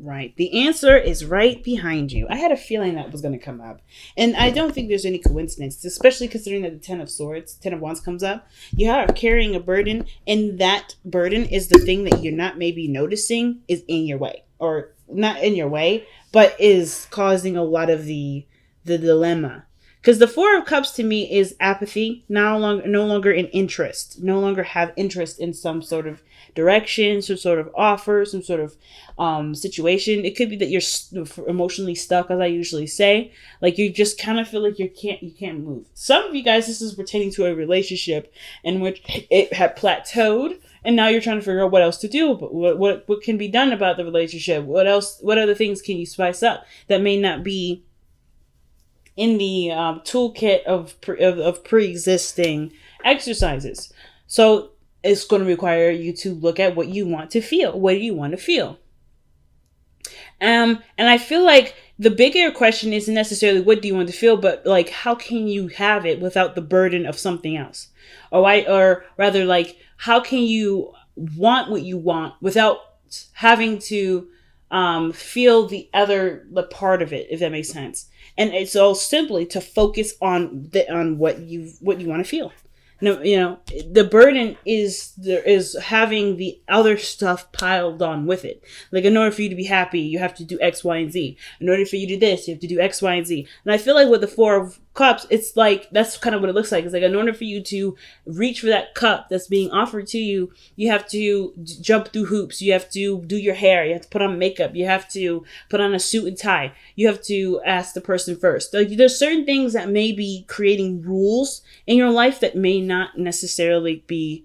Right. The answer is right behind you. I had a feeling that was going to come up. And I don't think there's any coincidence, especially considering that the Ten of Wands comes up. You are carrying a burden, and that burden is the thing that you're not maybe noticing is in your way. Or not in your way, but is causing a lot of the dilemma. Because the Four of Cups to me is apathy, no longer in interest, no longer have interest in some sort of direction, some sort of offer, some sort of situation. It could be that you're emotionally stuck, as I usually say. Like you just kind of feel like you can't move. Some of you guys, this is pertaining to a relationship in which it had plateaued, and now you're trying to figure out what else to do. But what can be done about the relationship? What else? What other things can you spice up that may not be in the toolkit of pre-existing exercises? So it's going to require you to look at what you want to feel. What do you want to feel? And I feel like the bigger question isn't necessarily what do you want to feel, but like how can you have it without the burden of something else? Or rather, like how can you want what you want without having to feel the part of it, if that makes sense. And it's all simply to focus on what you want to feel. No, the burden is having the other stuff piled on with it. Like in order for you to be happy, you have to do X, Y, and Z. In order for you to do this, you have to do X, Y, and Z. And I feel like with the Four of Cups, it's like that's kind of what it looks like. It's like in order for you to reach for that cup that's being offered to you, you have to jump through hoops. You have to do your hair. You have to put on makeup. You have to put on a suit and tie. You have to ask the person first. Like there's certain things that may be creating rules in your life that may not necessarily be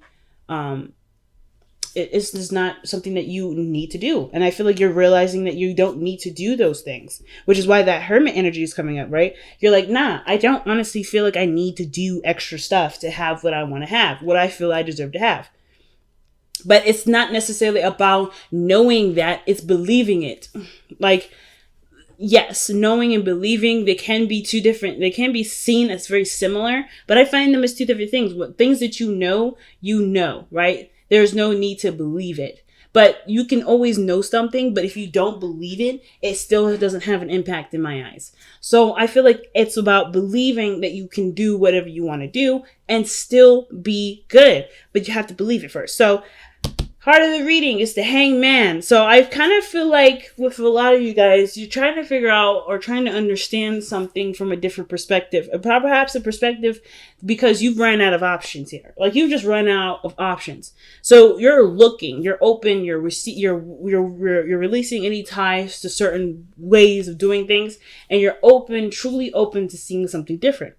it's not something that you need to do. And I feel like you're realizing that you don't need to do those things, which is why that Hermit energy is coming up, right? You're like, nah, I don't honestly feel like I need to do extra stuff to have what I want to have, what I feel I deserve to have. But it's not necessarily about knowing that, it's believing it. Like, yes, knowing and believing, they can be two different, they can be seen as very similar, but I find them as two different things. What things that you know, right? There's no need to believe it. But you can always know something, but if you don't believe it, it still doesn't have an impact in my eyes. So I feel like it's about believing that you can do whatever you want to do and still be good. But you have to believe it first. So part of the reading is the Hangman. So I kind of feel like with a lot of you guys, you're trying to figure out or trying to understand something from a different perspective. Perhaps a perspective because you've run out of options here. Like you've just run out of options. So you're looking, you're open, you're releasing any ties to certain ways of doing things, and you're open, truly open to seeing something different.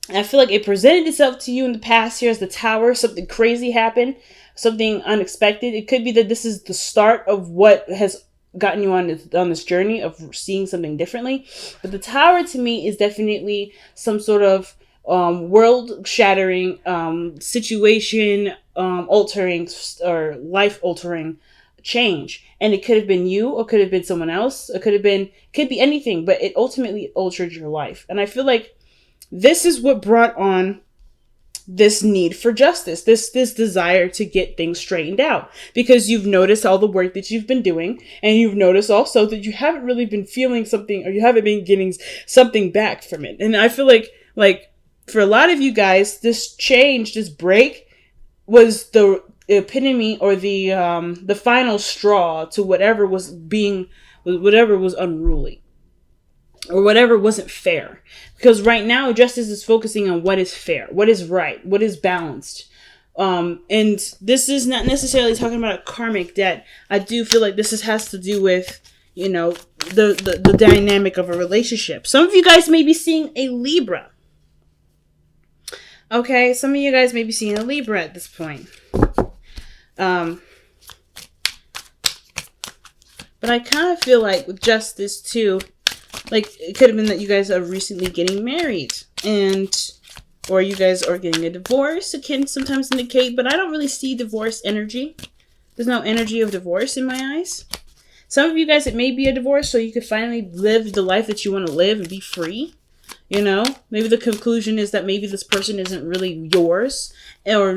And I feel like it presented itself to you in the past here as the Tower. Something crazy happened. Something unexpected. It could be that this is the start of what has gotten you on this journey of seeing something differently. But the Tower to me is definitely some sort of world-shattering, situation-altering or life-altering change. And it could have been you, or could have been someone else. It could be anything, but it ultimately altered your life. And I feel like this is what brought on this need for justice, this desire to get things straightened out, because you've noticed all the work that you've been doing, and you've noticed also that you haven't really been feeling something, or you haven't been getting something back from it. And I feel like for a lot of you guys, this change, this break was the epitome or the final straw to whatever was unruly. Or whatever wasn't fair. Because right now, justice is focusing on what is fair, what is right, what is balanced. And this is not necessarily talking about a karmic debt. I do feel like this has to do with, the dynamic of a relationship. Some of you guys may be seeing a Libra. Okay, some of you guys may be seeing a Libra at this point. But I kind of feel like with justice too, like it could have been that you guys are recently getting married, or you guys are getting a divorce. It can sometimes indicate, but I don't really see divorce energy. There's no energy of divorce in my eyes. Some of you guys, it may be a divorce, so you could finally live the life that you want to live and be free. Maybe the conclusion is that maybe this person isn't really yours, or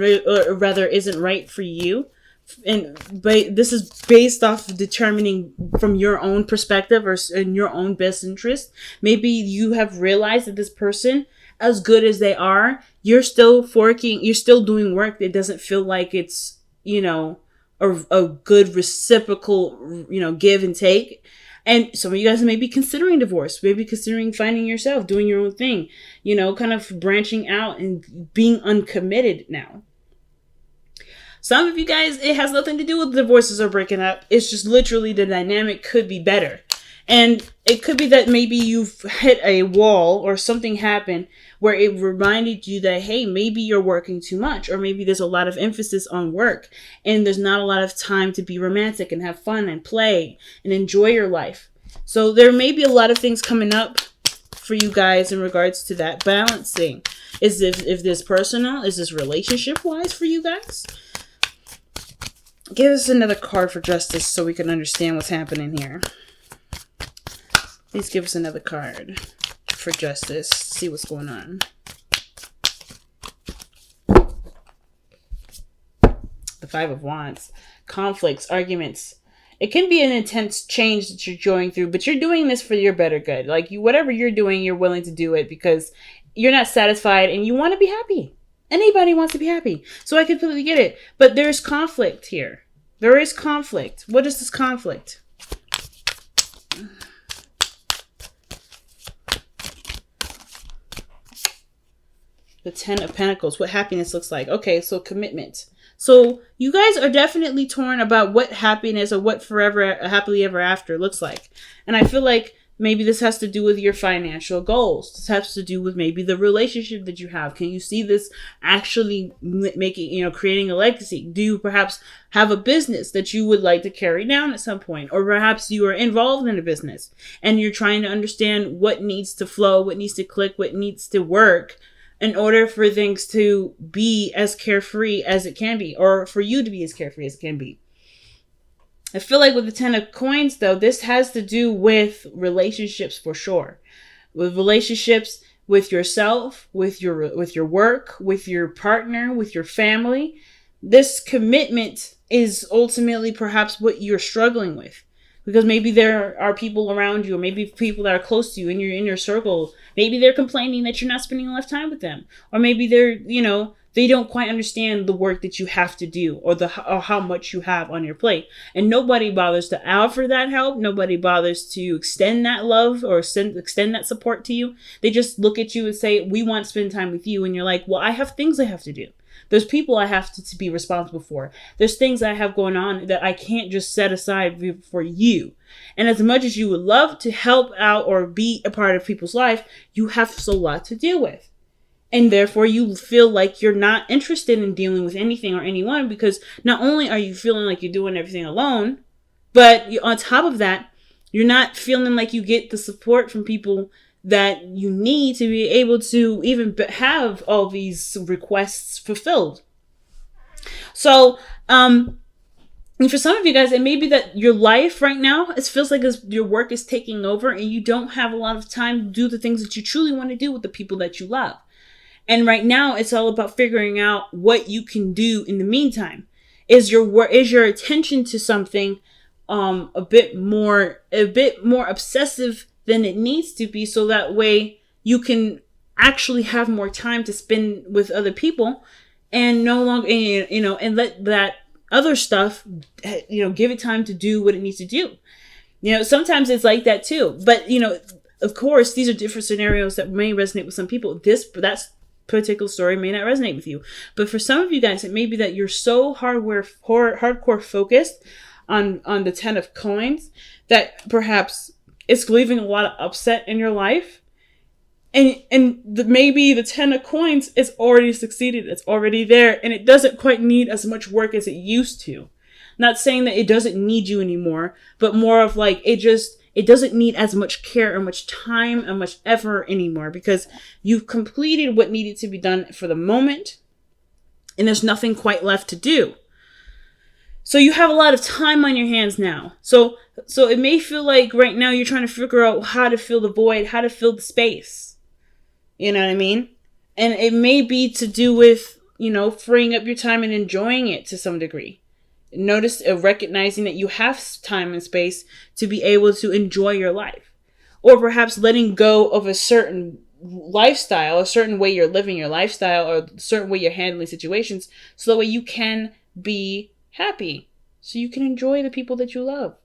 rather isn't right for you. But this is based off of determining from your own perspective or in your own best interest. Maybe you have realized that this person, as good as they are, you're still doing work that doesn't feel like it's, a good reciprocal, give and take. And some of you guys may be considering divorce, maybe considering finding yourself, doing your own thing, kind of branching out and being uncommitted now. Some of you guys, it has nothing to do with divorces or breaking up. It's just literally the dynamic could be better. And it could be that maybe you've hit a wall or something happened where it reminded you that, hey, maybe you're working too much, or maybe there's a lot of emphasis on work and there's not a lot of time to be romantic and have fun and play and enjoy your life. So there may be a lot of things coming up for you guys in regards to that balancing. If this personal, is this relationship wise for you guys? Give us another card for justice so we can understand what's happening here. Please give us another card for justice. See what's going on. The Five of Wands. Conflicts, arguments. It can be an intense change that you're going through, but you're doing this for your better good. Like, whatever you're doing, you're willing to do it because you're not satisfied and you want to be happy. Anybody wants to be happy. So I completely get it. But there's conflict here. There is conflict. What is this conflict? The Ten of Pentacles. What happiness looks like. Okay, so commitment. So you guys are definitely torn about what happiness or what forever, happily ever after looks like. And I feel like maybe this has to do with your financial goals. This has to do with maybe the relationship that you have. Can you see this actually making, creating a legacy? Do you perhaps have a business that you would like to carry down at some point? Or perhaps you are involved in a business and you're trying to understand what needs to flow, what needs to click, what needs to work in order for things to be as carefree as it can be, or for you to be as carefree as it can be. I feel like with the Ten of Coins, though, this has to do with relationships for sure. With relationships with yourself, with your work, with your partner, with your family. This commitment is ultimately perhaps what you're struggling with. Because maybe there are people around you, or maybe people that are close to you in your circle. Maybe they're complaining that you're not spending enough time with them. Or maybe they're, they don't quite understand the work that you have to do or how much you have on your plate. And nobody bothers to offer that help. Nobody bothers to extend that love or extend that support to you. They just look at you and say, we want to spend time with you. And you're like, well, I have things I have to do. There's people I have to be responsible for. There's things I have going on that I can't just set aside for you. And as much as you would love to help out or be a part of people's life, you have a lot to deal with. And therefore, you feel like you're not interested in dealing with anything or anyone because not only are you feeling like you're doing everything alone, but on top of that, you're not feeling like you get the support from people that you need to be able to even have all these requests fulfilled. So, and for some of you guys, it may be that your life right now, it feels like your work is taking over and you don't have a lot of time to do the things that you truly want to do with the people that you love. And right now, it's all about figuring out what you can do in the meantime. Is your attention to something a bit more obsessive than it needs to be, so that way you can actually have more time to spend with other people and no longer, and let that other stuff, give it time to do what it needs to do. Sometimes it's like that too. But, of course, these are different scenarios that may resonate with some people. That particular story may not resonate with you. But for some of you guys, it may be that you're so hardcore focused on the Ten of Coins that perhaps it's leaving a lot of upset in your life. And maybe the Ten of Coins is already succeeded. It's already there. And it doesn't quite need as much work as it used to. Not saying that it doesn't need you anymore, but more of like it doesn't need as much care or much time and much effort anymore because you've completed what needed to be done for the moment. And there's nothing quite left to do. So you have a lot of time on your hands now. So it may feel like right now you're trying to figure out how to fill the void, how to fill the space. You know what I mean? And it may be to do with, freeing up your time and enjoying it to some degree. Notice, recognizing that you have time and space to be able to enjoy your life. Or perhaps letting go of a certain lifestyle, a certain way you're living your lifestyle, or a certain way you're handling situations, so that way you can be happy. So you can enjoy the people that you love.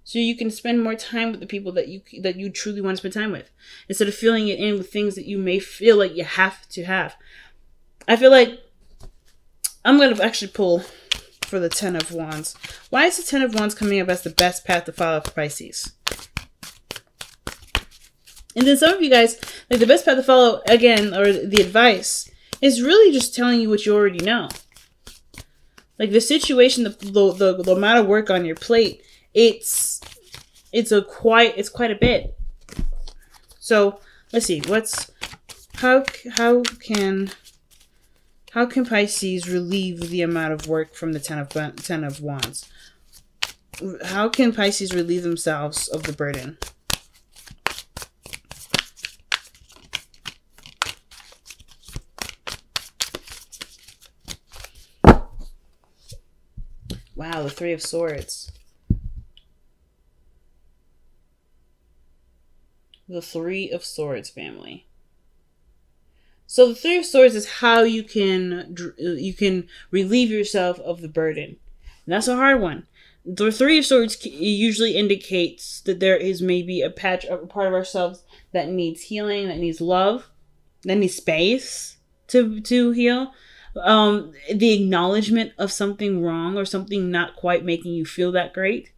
So you can spend more time with the people that you truly want to spend time with, instead of filling it in with things that you may feel like you have to have. I feel like I'm going to actually pull for the Ten of Wands. Why is the Ten of Wands coming up as the best path to follow for Pisces? And then some of you guys, like, the best path to follow, again, or the advice, is really just telling you what you already know. Like, the situation, the amount of work on your plate, it's quite a bit. So let's see, how can Pisces relieve the amount of work from the Ten of Wands? How can Pisces relieve themselves of the burden? Wow, the Three of Swords. The Three of Swords, family. So the Three of Swords is how you can relieve yourself of the burden. And that's a hard one. The Three of Swords usually indicates that there is maybe a part of ourselves that needs healing, that needs love, that needs space to heal. The acknowledgement of something wrong or something not quite making you feel that great.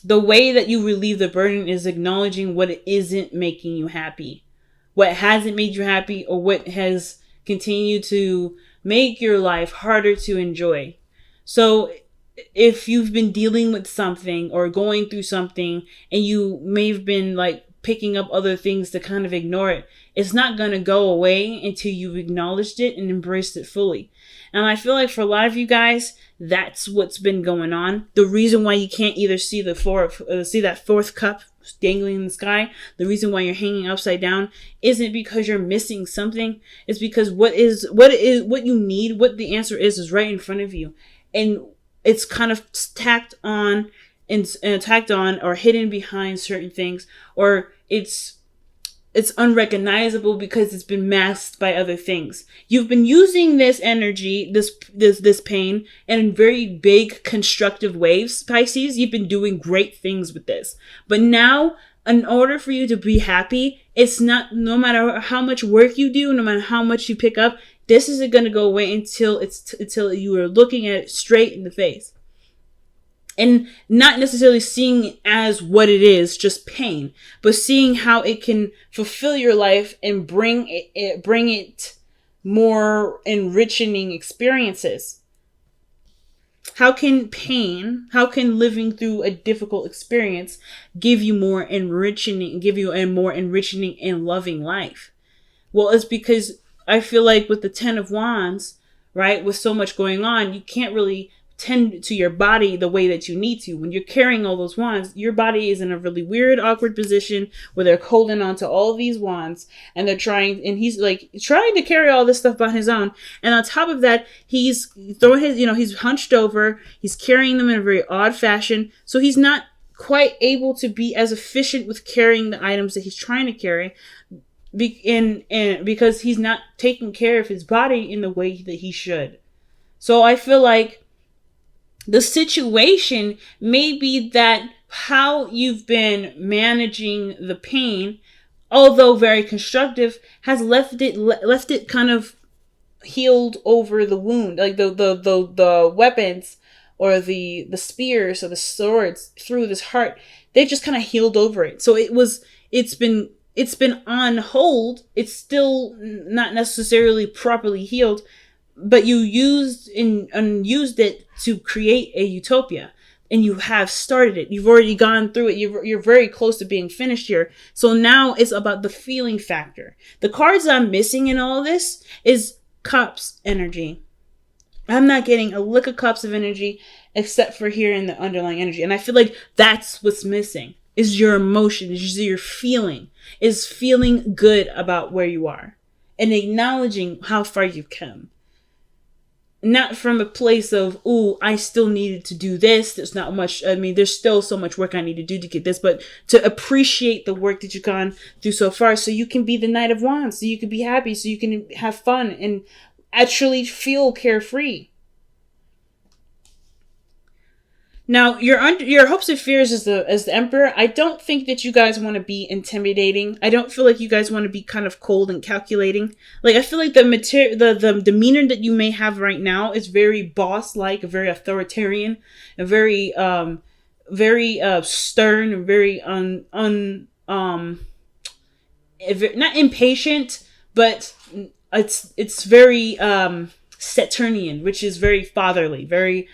The way that you relieve the burden is acknowledging what isn't making you happy, what hasn't made you happy, or what has continued to make your life harder to enjoy. So if you've been dealing with something or going through something, and you may have been like picking up other things to kind of ignore it, it's not going to go away until you've acknowledged it and embraced it fully. And I feel like for a lot of you guys, that's what's been going on. The reason why you can't either see see that fourth cup dangling in the sky, the reason why you're hanging upside down, isn't because you're missing something. It's because what you need, what the answer is right in front of you, and it's kind of tacked on or hidden behind certain things, or it's unrecognizable because it's been masked by other things. You've been using this energy, this pain, in very big constructive waves, Pisces. You've been doing great things with this. But now, in order for you to be happy, it's not, no matter how much work you do, no matter how much you pick up, this isn't going to go away until you are looking at it straight in the face. And not necessarily seeing it as what it is, just pain, but seeing how it can fulfill your life and bring it more enriching experiences. How can living through a difficult experience give you a more enriching and loving life? Well, it's because I feel like with the Ten of Wands, right, with so much going on, you can't really tend to your body the way that you need to. When you're carrying all those wands, your body is in a really weird, awkward position where they're holding on to all these wands, and he's like trying to carry all this stuff by his own. And on top of that, he's he's hunched over, he's carrying them in a very odd fashion. So he's not quite able to be as efficient with carrying the items that he's trying to carry. Because he's not taking care of his body in the way that he should. So I feel like the situation may be that how you've been managing the pain, although very constructive, has left it kind of healed over the wound. Like the weapons or the spears or the swords through this heart, they just kind of healed over it. So it's been on hold. It's still not necessarily properly healed, but you used it to create a utopia, and you have started it. You've already gone through it. You're very close to being finished here. So now it's about the feeling factor. The cards I'm missing in all of this is Cups energy. I'm not getting a lick of Cups of energy except for here in the underlying energy. And I feel like that's what's missing, is your emotion, is your feeling, is feeling good about where you are and acknowledging how far you've come. not from a place of, ooh, I still needed to do this. There's not much. I mean, there's still so much work I need to do to get this, but to appreciate the work that you've gone through so far, so you can be the Knight of Wands, so you can be happy, so you can have fun and actually feel carefree. Now, your hopes and fears as the Emperor, I don't think that you guys want to be intimidating. I don't feel like you guys want to be kind of cold and calculating. Like, I feel like the demeanor that you may have right now is very boss-like, very authoritarian, and very stern, and very not impatient, but it's very Saturnian, which is very fatherly, very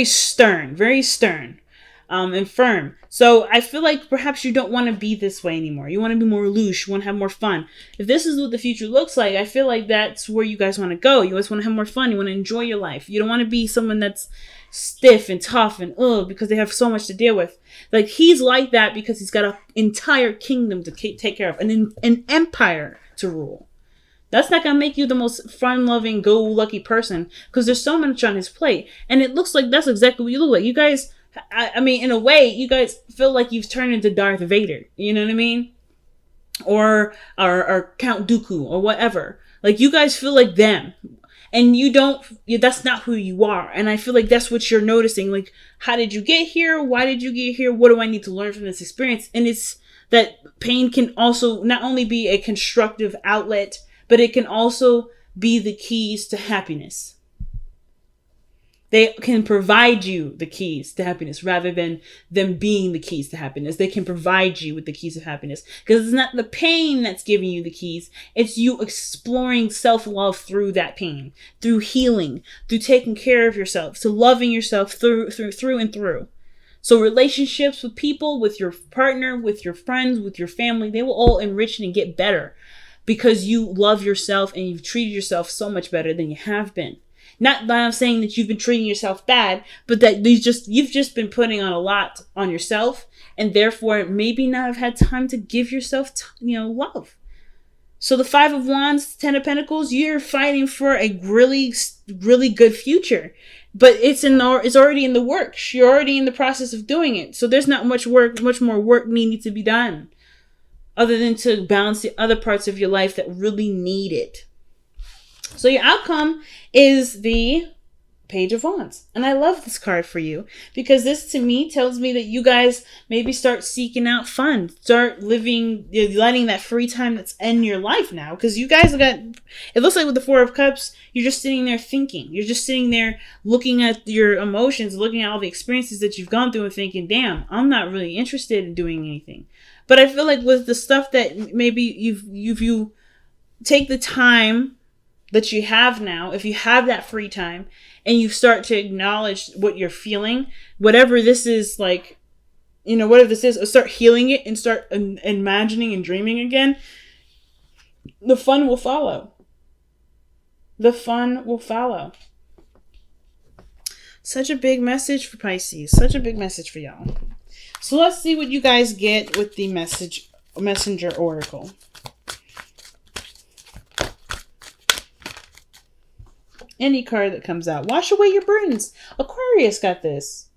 stern, and firm. So I feel like perhaps you don't want to be this way anymore. You want to be more loose. You want to have more fun. If this is what the future looks like, I feel like that's where you guys want to go. You guys want to have more fun. You want to enjoy your life. You don't want to be someone that's stiff and tough and because they have so much to deal with. Like, he's like that because he's got an entire kingdom to take care of, an empire to rule. That's not going to make you the most fun-loving, go-lucky person, because there's so much on his plate. And it looks like that's exactly what you look like. You guys, I mean, in a way, you guys feel like you've turned into Darth Vader. You know what I mean? Or Count Dooku, or whatever. Like, you guys feel like them. And that's not who you are. And I feel like that's what you're noticing. Like, how did you get here? Why did you get here? What do I need to learn from this experience? And it's that pain can also not only be a constructive outlet, but it can also be the keys to happiness. They can provide you the keys to happiness rather than them being the keys to happiness. They can provide you with the keys of happiness, because it's not the pain that's giving you the keys. It's you exploring self-love through that pain, through healing, through taking care of yourself, so loving yourself through and through. So relationships with people, with your partner, with your friends, with your family, they will all enrich and get better, because you love yourself and you've treated yourself so much better than you have been. Not that I'm saying that you've been treating yourself bad, but that you've just been putting on a lot on yourself, and therefore maybe not have had time to give yourself, love. So the 5 of Wands, 10 of Pentacles, you're fighting for a really, really good future, but it's already in the works. You're already in the process of doing it. So there's not much more work needing to be done, other than to balance the other parts of your life that really need it. So your outcome is the Page of Wands. And I love this card for you, because this to me tells me that you guys maybe start seeking out fun. Start letting that free time that's in your life now. Because you guys it looks like with the 4 of Cups, you're just sitting there thinking. You're just sitting there looking at your emotions, looking at all the experiences that you've gone through and thinking, damn, I'm not really interested in doing anything. But I feel like with the stuff that maybe you take the time that you have now, if you have that free time and you start to acknowledge what you're feeling, whatever this is, like, whatever this is, start healing it and start imagining and dreaming again, the fun will follow. The fun will follow. Such a big message for Pisces. Such a big message for y'all. So let's see what you guys get with the Messenger Oracle. Any card that comes out. Wash away your burdens. Aquarius got this.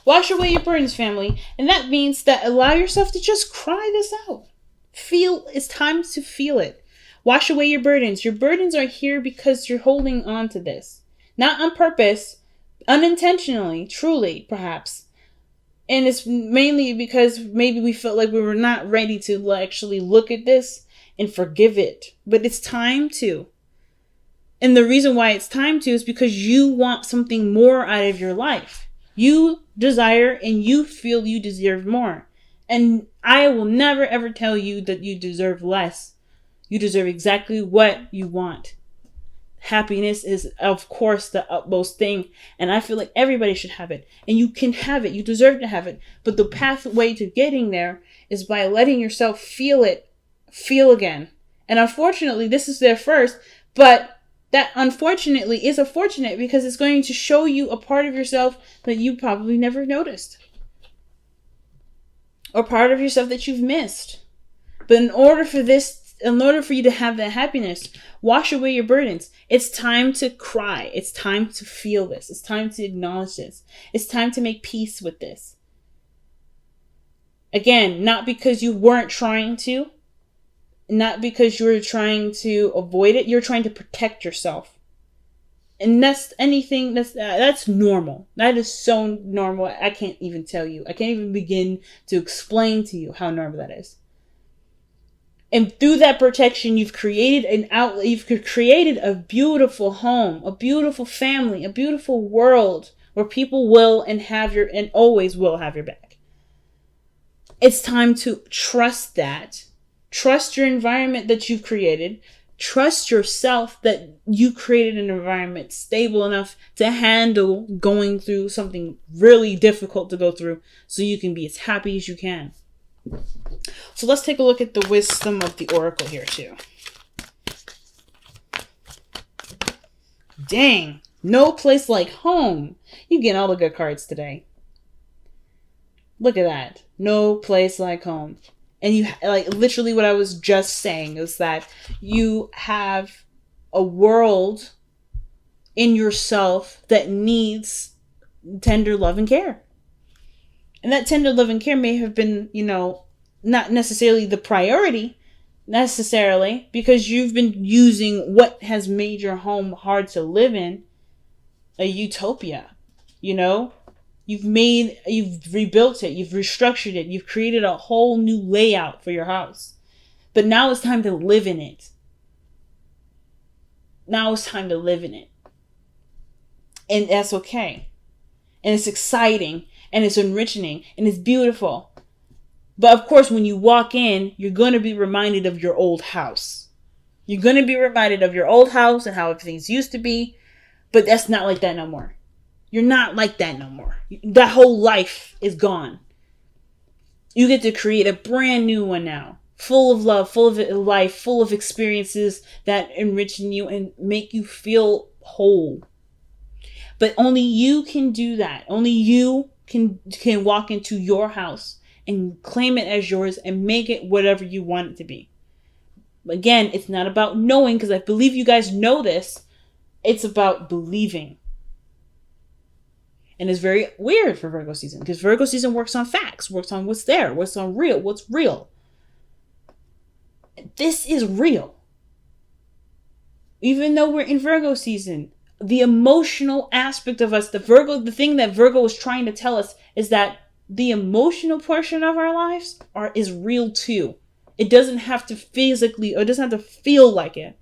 Wash away your burdens, family. And that means that allow yourself to just cry this out. It's time to feel it. Wash away your burdens. Your burdens are here because you're holding on to this. Not on purpose, unintentionally, truly, perhaps. And it's mainly because maybe we felt like we were not ready to actually look at this and forgive it. But it's time to. And the reason why it's time to is because you want something more out of your life. You desire and you feel you deserve more. And I will never ever tell you that you deserve less. You deserve exactly what you want. Happiness is, of course, the utmost thing. And I feel like everybody should have it. And you can have it. You deserve to have it. But the pathway to getting there is by letting yourself feel it. Feel again. And unfortunately, this is there first. But that unfortunately is a fortunate, because it's going to show you a part of yourself that you probably never noticed. Or part of yourself that you've missed. But in order for this in order for you to have that happiness, wash away your burdens. It's time to cry. It's time to feel this. It's time to acknowledge this. It's time to make peace with this. Again, not because you weren't trying to, not because you were trying to avoid it. You're trying to protect yourself. And that's normal. That is so normal. I can't even tell you. I can't even begin to explain to you how normal that is. And through that protection, you've created an outlet. You've created a beautiful home, a beautiful family, a beautiful world where people will and always will have your back. It's time to trust that. Trust your environment that you've created. Trust yourself that you created an environment stable enough to handle going through something really difficult to go through, so you can be as happy as you can. So let's take a look at the wisdom of the oracle here too. Dang, no place like home. You get all the good cards today. Look at that. No place like home. And you, like, literally what I was just saying is that you have a world in yourself that needs tender love and care. And that tender love and care may have been, not necessarily the priority, necessarily, because you've been using what has made your home hard to live in a utopia. You've rebuilt it, you've restructured it, you've created a whole new layout for your house. But now it's time to live in it. Now it's time to live in it. And that's okay. And it's exciting, and it's enriching, and it's beautiful. But of course, when you walk in, you're going to be reminded of your old house. You're going to be reminded of your old house and how things used to be. But that's not like that no more. You're not like that no more. That whole life is gone. You get to create a brand new one now. Full of love, full of life, full of experiences that enrich you and make you feel whole. But only you can do that. Only you can walk into your house and claim it as yours and make it whatever you want it to be. Again, it's not about knowing, because I believe you guys know this. It's about believing. And it's very weird for Virgo season, because Virgo season works on facts, works on what's there, what's real. This is real. Even though we're in Virgo season, the emotional aspect of us, the thing that Virgo is trying to tell us is that the emotional portion of our lives is real too. It doesn't have to physically, or it doesn't have to feel like it.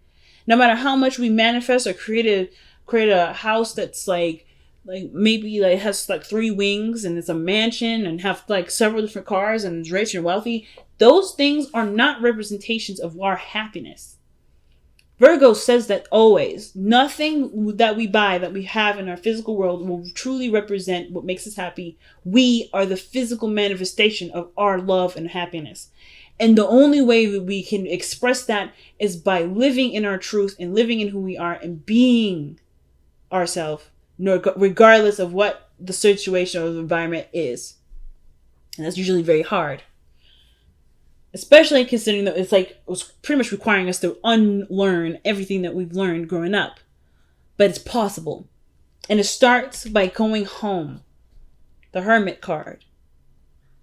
No matter how much we manifest or create a house that's like maybe like has like 3 wings and it's a mansion and have like several different cars and is rich and wealthy, those things are not representations of our happiness. Virgo says that always. Nothing that we buy, that we have in our physical world, will truly represent what makes us happy. We are the physical manifestation of our love and happiness. And the only way that we can express that is by living in our truth and living in who we are and being ourselves, regardless of what the situation or the environment is. And that's usually very hard. Especially considering that it was pretty much requiring us to unlearn everything that we've learned growing up. But it's possible. And it starts by going home. The Hermit card.